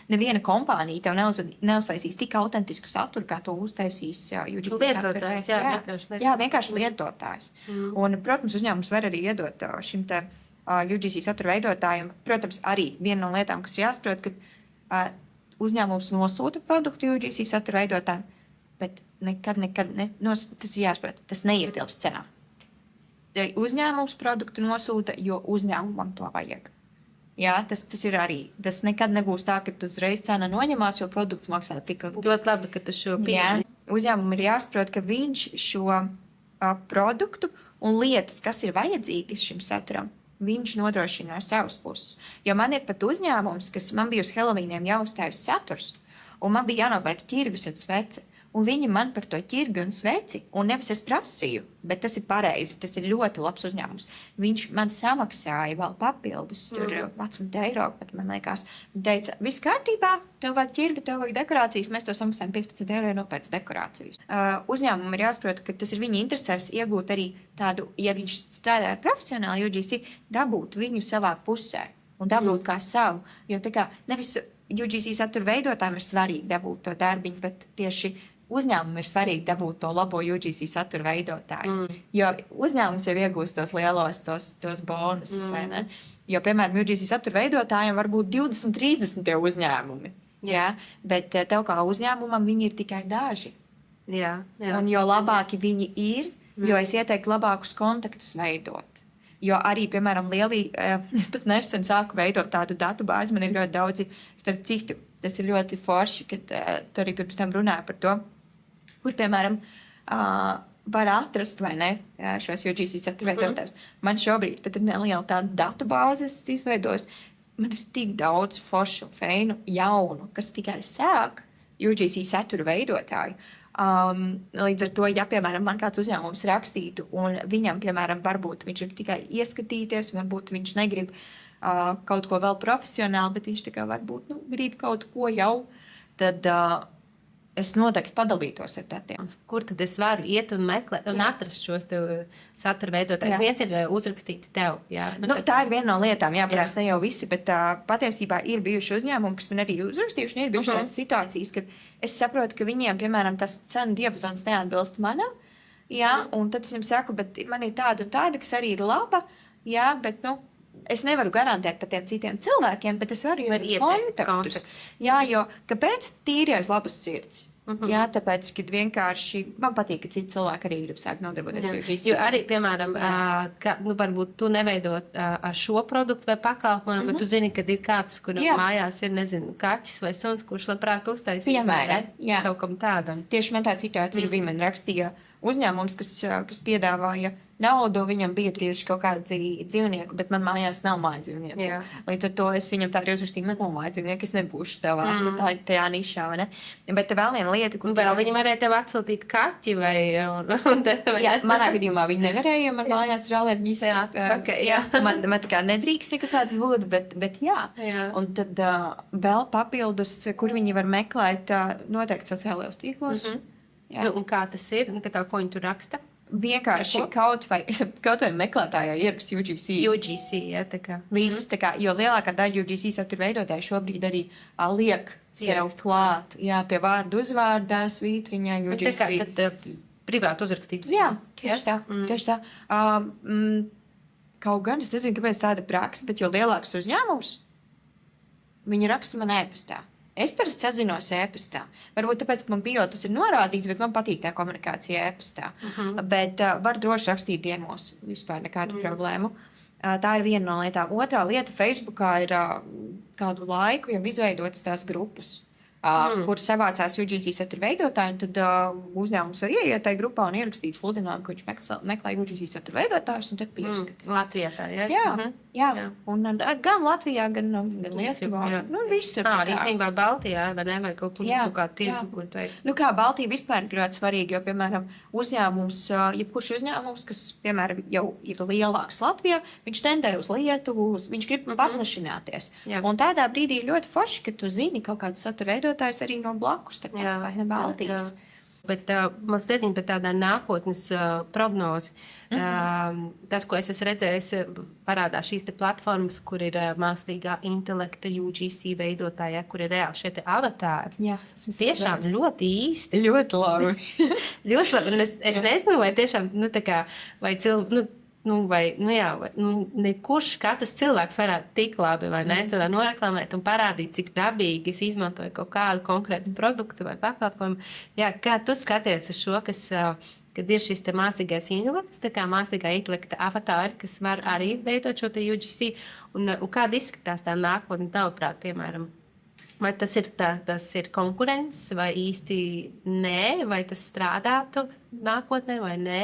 neviena kompānija tev neuztaisīs tik autentisku saturu, kā to uztaisīs lietotājs. Jā, vienkārši lietotājs. Un, protams, uzņēmums var arī iedot šim te UGC satura veidotājiem. Protams, arī viena no lietām, kas ir jāsaprot, ka uzņēmums nosūta produktu UGC satura veidotājiem, bet nekad tas ir jāsaprot, tas neietilps cenā. Uzņēmums produktu nosūta, jo uzņēmumam to vajag. Jā, tas ir arī. Tas nekad nebūs tā, ka tu uzreiz cena noņemās, jo produkts maksā tik. Ļoti labi, ka tu šo pieeju. Uzņēmumam ir jāsaprot, ka viņš šo produktu un lietas, kas ir vajadzīgas šim saturam, viņš nodrošina ar savas puses. Jo man ir pat uzņēmums, kas man bija uz Helovīniem jāuzstājas saturs, un man bija jānopērk ķirbis un svece. Un viņi man par to ķirbi un sveci, un nevis es prasīju, bet tas ir pareizi, tas ir ļoti labs uzņēmums. Viņš man samaksāja vēl papildus, tur 11 eiro, pat man liekas. Viņš teica, viss kārtībā, tev vajag ķirbi, tev vajag dekorācijas, mēs to samaksājam 15 eiro nopērts dekorācijas. Uzņēmumam ir jāsaprot, ka tas ir viņa interesēs iegūt arī tādu, ja viņš strādāja profesionāli UGC, dabūt viņu savā pusē un dabūt kā savu. Jo tā kā nevis UGC satura veidotājiem ir svarīgi dabūt to darbiņu, bet tieši uzņēmumam ir svarīgi dabūt to labo UGC satura veidotāju. Jo uzņēmums jau iegūst tos lielos, tos bonusus, vai ne? Jo, piemēram, UGC satura veidotājiem var būt 20, 30 tie uzņēmumi. Jā? Bet tev kā uzņēmumam viņi ir tikai daži. Jā. Un jo labāki viņi ir, jo es ieteiktu labākus kontaktus veidot. Jo arī, piemēram, es pat nesen sāku veidot tādu datu bāzi, man ir ļoti daudzi, starp citu, tas ir ļoti forši, kad tu arī pirms tam runāji par to, kur, piemēram, var atrast, vai ne, šos UGC satura veidotājus. Man šobrīd pat ir neliela tāda datu bāzes izveidos. Man ir tik daudz foršu, feinu, jaunu, kas tikai sāk UGC satura veidotāju. Līdz ar to, ja, piemēram, man kāds uzņēmums rakstītu, un viņam, piemēram, varbūt viņš ir tikai ieskatīties, varbūt viņš negrib kaut ko vēl profesionāli, bet viņš tikai varbūt grib kaut ko jau, tad es noteikti padalītos ar datiem. Kur tad es varu iet un meklēt un atrast šos satura veidotājus? Viens ir uzrakstīti tev. Jā. Tā ir viena no lietām, jā, protams, ne jau visi, bet patiesībā ir bijuši uzņēmumi, kas man arī uzrakstījuši, un ir bijuši tādas situācijas, kad es saprotu, ka viņiem, piemēram, tas cenu diapazons neatbilst manam, jā, un tad es viņam saku, bet man ir tāda un tāda, kas arī ir laba, jā, bet, es nevaru garantēt par tiem citiem cilvēkiem, bet es varu ieteikt kontaktus. Jā, jo kāpēc tīri aiz labas sirds? Jā, tāpēc, kad vienkārši man patīk, ka citi cilvēki arī grib sākt nodarboties ar visu. Jo arī, piemēram, varbūt tu neveidot ar šo produktu vai pakalpojumu, bet tu zini, kad ir kāds, kuram mājās ir, nezinu, kaķis vai suns, kurš labprāt uztaisīs. Piemēram, jā. Kaut kam tādam. Tieši man tā situācija bija, man rakstīja uzņēmums, kas piedāvāja naudu, viņam bija tieši kaut kādi dzīvnieki, bet man mājās nav māja dzīvnieku. Jā. Līdz ar to es viņam tā arī uzrakstīju, man nav māja dzīvnieku, es nebūšu tavā tajā nišā, vai ne? Bet vēl viena lieta, kur... Vēl viņi varēja tev atsūtīt kaķi vai... Jā, manā gadījumā viņi nevarēja, jo man mājās ir alerģijas. Jā. Man tā kā nedrīkst nekas tāds būt, bet jā. Un tad vēl papildus, kur viņi var meklēt noteikti sociālajos tīklos. Un kā tas ir? Tā kā ko viņi tur raksta? Vienkārši kaut vai meklētājā ierakst UGC. UGC, jā, tā kā. Viss, tā kā, jo lielākā daļa UGC satura veidotāji šobrīd arī liek sev klāt, jā, pie vārdu uzvārdā, svītriņā, UGC. Tā kā tad privāti uzrakstīts. Jā, tieši tā. Kaut gan, es nezinu, kāpēc tāda praksa, bet jo lielāks uzņēmums, viņi raksta man e-pastā. Es parasti sazinos e-pastā. Varbūt tāpēc, ka man bio tas ir norādīts, bet man patīk tā komunikācija e-pastā. Bet var droši rakstīt diemos, vispār nekādu problēmu. Tā ir viena no lietām. Otrā lieta, Facebookā ir kādu laiku jau izveidotas tās grupas. kur savācās UGC satura veidotāji, un tad uzņēmums var ieiet tajā grupā un ierakstīt sludinājumu, ka viņš meklē UGC satura veidotājus, un tad pieskata. Latvijā tā, jā? Jā. Un gan Latvijā, gan Lietuvā. Visur. Īstenībā Baltijā, vai ne, vai kaut kur kaut kā tirgu, ko teikt. Kā Baltija vispār ir ļoti svarīga, jo, piemēram, uzņēmums, jebkurš uzņēmums, kas, piemēram, jau ir lielāks Latvijā, viņš tendē uz Lietuvu, viņš grib paplašināties. Un tādā brīdī ir ļoti forši, ka tu zini kaut kādu satura veidotājus arī no blakus, tā kā vai ne Baltijas. Bet mazliet par tādā nākotnes prognozi. Tas, ko es esmu redzējis, parādās šīs platformas, kur ir mākslīgā intelekta UGC veidotāji, kur ir reāli šie avatāri. Jā, tas tiešām ļoti īsti. Ļoti labi. Ļoti labi. Un es nezinu, vai tiešām, vai cilvēki, nekurš katrs cilvēks varētu tik labi, vai ne, tādā noreklamēt un parādīt, cik dabīgi es izmantoju kaut kādu konkrētu produktu vai pakalpojumu. Jā, kā tu skaties uz šo, kad ir šis te mākslīgais intelekts, tā kā mākslīgā intelekta avatāri, kas var arī veidot šo te UGC, un kāda izskatās tā nākotne tavuprāt, piemēram? Vai tas ir konkurence, vai īsti nē, vai tas strādātu nākotnē, vai nē?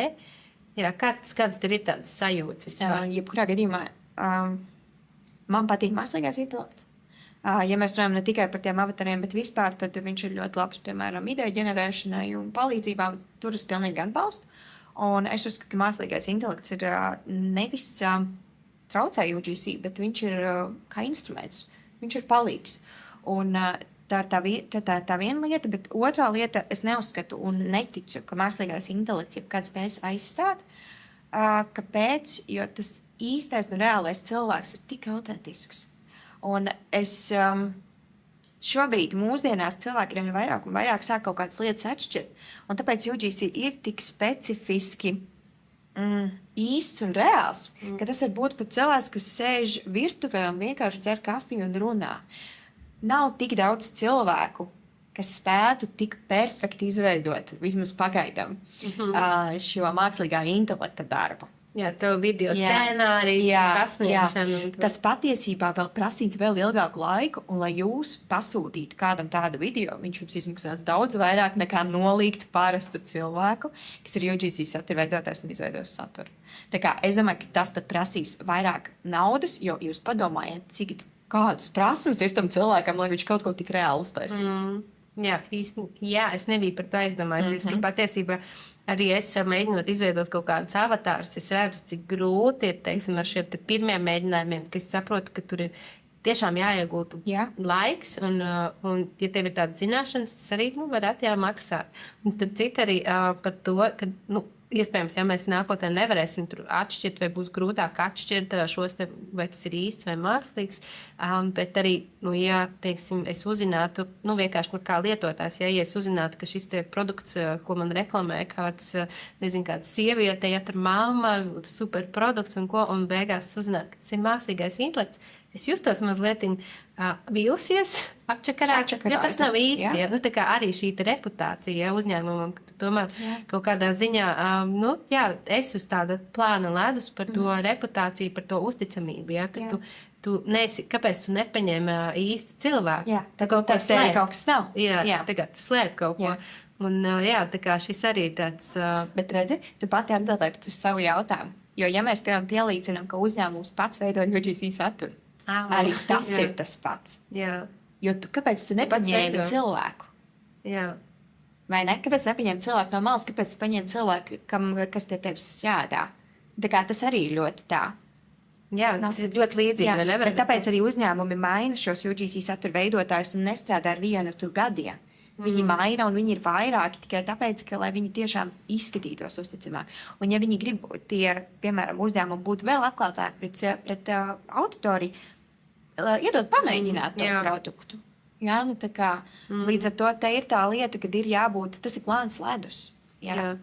Jā, kādas tev ir tādas sajūtas? Jebkurā gadījumā man patīk mākslīgais intelekts. Ja mēs runājam ne tikai par tiem avatariem, bet vispār, tad viņš ir ļoti labs, piemēram, ideju ģenerēšanai un palīdzībām. Tur es pilnīgi atbalstu. Un es uzskatu, ka mākslīgais intelekts ir nevis traucē UGC, bet viņš ir kā instruments. Viņš ir palīgs. Un tā ir tā viena lieta, bet otrā lieta, es neuzskatu un neticu, ka mākslīgais intelekts jebkad spēs aizstāt. Kāpēc? Jo tas īstais un reālais cilvēks ir tik autentisks. Un es šobrīd mūsdienās cilvēki ir vairāk un vairāk sāk kaut kādas lietas atšķirt. Un tāpēc UGC ir tik specifiski īsts un reāls, ka tas var būt pat cilvēks, kas sēž virtuvē un vienkārši dzer kafiju un runā. Nav tik daudz cilvēku, kas spētu tik perfekti izveidot, vismaz pagaidām, šo mākslīgā intelekta darbu. Jā, tev video scenārijas, pasniegšana. Tas patiesībā vēl prasītu vēl ilgāku laiku, un lai jūs pasūtītu kādam tādu video, viņš jums izmaksās daudz vairāk nekā nolīgt parasta cilvēku, kas ir UGC satura veidotājs un izveidos saturu. Tā kā es domāju, ka tas tad prasīs vairāk naudas, jo jūs padomājiet, cik kādas prasmes ir tam cilvēkam, lai viņš kaut ko tik reāli uztaisītu. Jā, es nebiju par to aizdomājusies, ka patiesībā arī es mēģinot izveidot kaut kādus avatārus, es redzu, cik grūti ir, teiksim, ar šiem pirmiem mēģinājumiem, ka es saprotu, ka tur ir tiešām jāiegūtu laiks, un ja tev ir tāda zināšanas, tas arī varētu maksāt. Un starp citu arī par to, ka, iespējams, ja mēs nākotnē nevarēsim tur atšķirt, vai būs grūtāk atšķirt šos te, vai tas ir īsts vai mākslīgs, bet arī, ja, teiksim, es uzzinātu, vienkārši kā lietotājs, ja es uzzinātu, ka šis te produkts, ko man reklamē, kāda sieviete, ja tur mamma, super produkts un ko, un beigās uzzinātu, ka tas ir mākslīgais intelekts, es justos mazliet vīlusies, apčakarāt, jo tas nav īsti. Ja? Tā kā arī šī reputācija uzņēmumam, ka tu tomēr kaut kādā ziņā, es uz tāda plāna ledus par to reputāciju, par to uzticamību, ja? Ka tu neesi, kāpēc tu nepaņem īsti cilvēku? Jā, tā kaut kas tevi kaut kas nav. Jā, tagad tu slēp kaut ko. Un tā kā šis arī tāds... Bet redzi, tu pati atbildēji par savu jautājumu. Jo, ja mēs, piemēram, pielīdzinām, ka uzņēmums pats veido UGC saturu, arī tas ir tas pats. Jā. Jo kāpēc tu nepaņēmi cilvēku? Jā. Vai ne? Kāpēc nepaņēmi cilvēku no malas? Kāpēc tu paņēmi cilvēku, kas pie tevis strādā? Tā kā tas arī ir ļoti tā. Jā, tas ir ļoti līdzīgi. Bet tāpēc arī uzņēmumi maina šos UGC satura veidotājus un nestrādā ar vienu tur gadiem. Viņi maina un viņi ir vairāki tikai tāpēc, ka lai viņi tiešām izskatītos uzticamāk. Un ja viņi grib piemēram, uzņēmumi būt vēl atklātāki pret auditoriju, iedot pamēģināt to produktu. Jā, tā kā līdz ar to te ir tā lieta, kad ir jābūt, tas ir plāns ledus. Jā,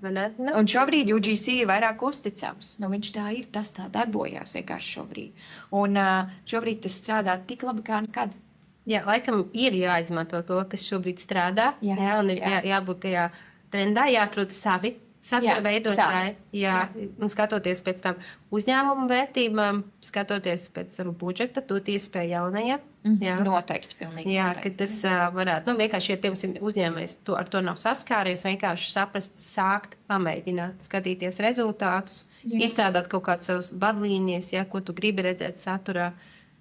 vai ne? Un šobrīd UGC ir vairāk uzticams. Viņš tā ir, tas tā darbojās vienkārši šobrīd. Un šobrīd tas strādā tik labi kā nekad. Jā, laikam ir jāizmanto to, kas šobrīd strādā, un ir jābūt tajā trendā, jāatrod savi satura Jā, veidotāji, jā, un skatoties pēc tam uzņēmumu vērtībām, skatoties pēc tam budžeta, dot iespēju jaunajiem. Jā. Noteikti, pilnīgi. Jā, noteikti. ka tas varētu, vienkārši, ja, piemēram, uzņēmējs ar to nav saskāries, vienkārši saprast, sākt, pamēģināt, skatīties rezultātus, izstrādāt kaut kādas savas vadlīnijas, ja, ko tu gribi redzēt saturā.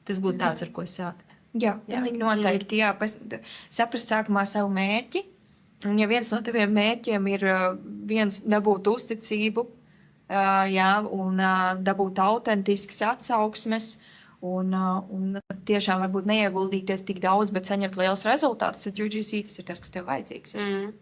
Tas būtu tāds, ar ko sākt. Jā, pilnīgi noteikti. Jā, saprast sākumā savu mērķi. Un ja viens no taviem mērķiem ir viens dabūt uzticību, un dabūt autentiskas atsauksmes, un tiešām varbūt neieguldīties tik daudz, bet saņemt liels rezultātus, tad UGC tas ir tas, kas tev vajadzīgs.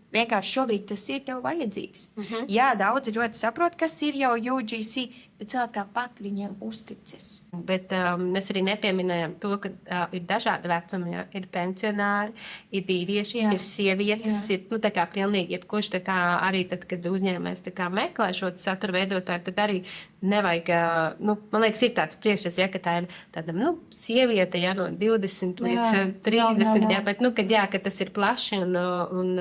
Vienkārši šobrīd tas ir tev vajadzīgs. Jā, daudzi ļoti saprot, kas ir jau UGC, bet cilvēki tāpat viņiem uzticas. Bet mēs arī nepieminējām to, ka ir dažādi vecumi. Ja? Ir pensionāri, ir vīrieši, ir sievietes, ir tā kā pilnīgi jebkurš. Tā kā arī tad, kad uzņēmējs meklē šo satura veidotāju, tad arī nevajag, man liekas, ir tāds priekšstats, ja, ka tā ir tāda, sieviete, ja, no 20 līdz 30, ja, bet, ka tas ir plaši un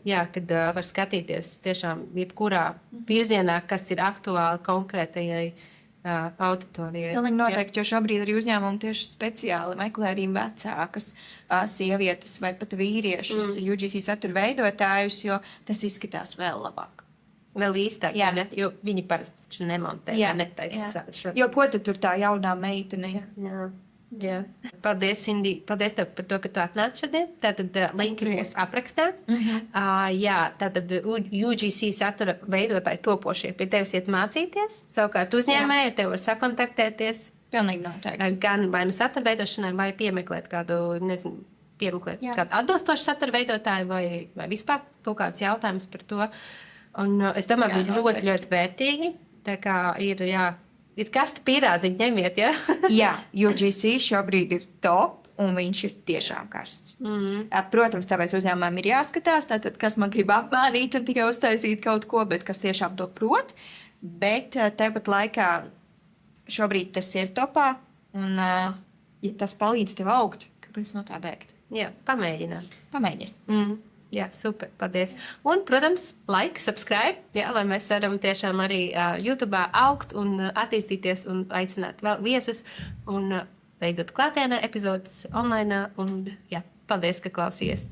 jā, kad var skatīties tiešām jebkurā virzienā, kas ir aktuāli konkrētajai auditorijai. Pilnīgi noteikti, jo šobrīd arī uzņēmumi tieši speciāli meklē arī vecākas sievietes vai pat vīriešus, UGC satura veidotājus, jo tas izskatās vēl labāk. Vēl īstāk, ne? Jo viņi parasti nemontē, netaisa. Jo ko tad tur tā jaunā meitene? Jā. Paldies, Indi. Paldies tev par to, ka tu atnāci šodien. Tātad linki būs aprakstā. Jā, tātad UGC satura veidotāji topošie pie tevis iet mācīties. Savukārt uzņēmēji tev var sakontaktēties. Pilnīgi noteikti. Gan vai nu satura veidošanai, vai piemeklēt kādu, kādu atbilstošu satura veidotāju, vai vispār kaut kāds jautājums par to. Un es domāju, bija ļoti, ļoti vērtīgi. Tā kā ir karsta pierādziņa, ņemiet, ja? Jā, UGC šobrīd ir top, un viņš ir tiešām karsts. Protams, tāpēc uzņēmumam ir jāskatās, tātad, kas man grib apmānīt un tikai uztaisīt kaut ko, bet kas tiešām to prot. Bet tāpat laikā šobrīd tas ir topā, un ja tas palīdz tev augt, kāpēc no tā bēgt? Jā, pamēģināt. Pamēģini. Jā, super, paldies. Un, protams, like, subscribe, jā, lai mēs varam tiešām arī YouTube augt un attīstīties un aicināt vēl viesus un veidot klātienē epizodes online. Un, jā, paldies, ka klausījies.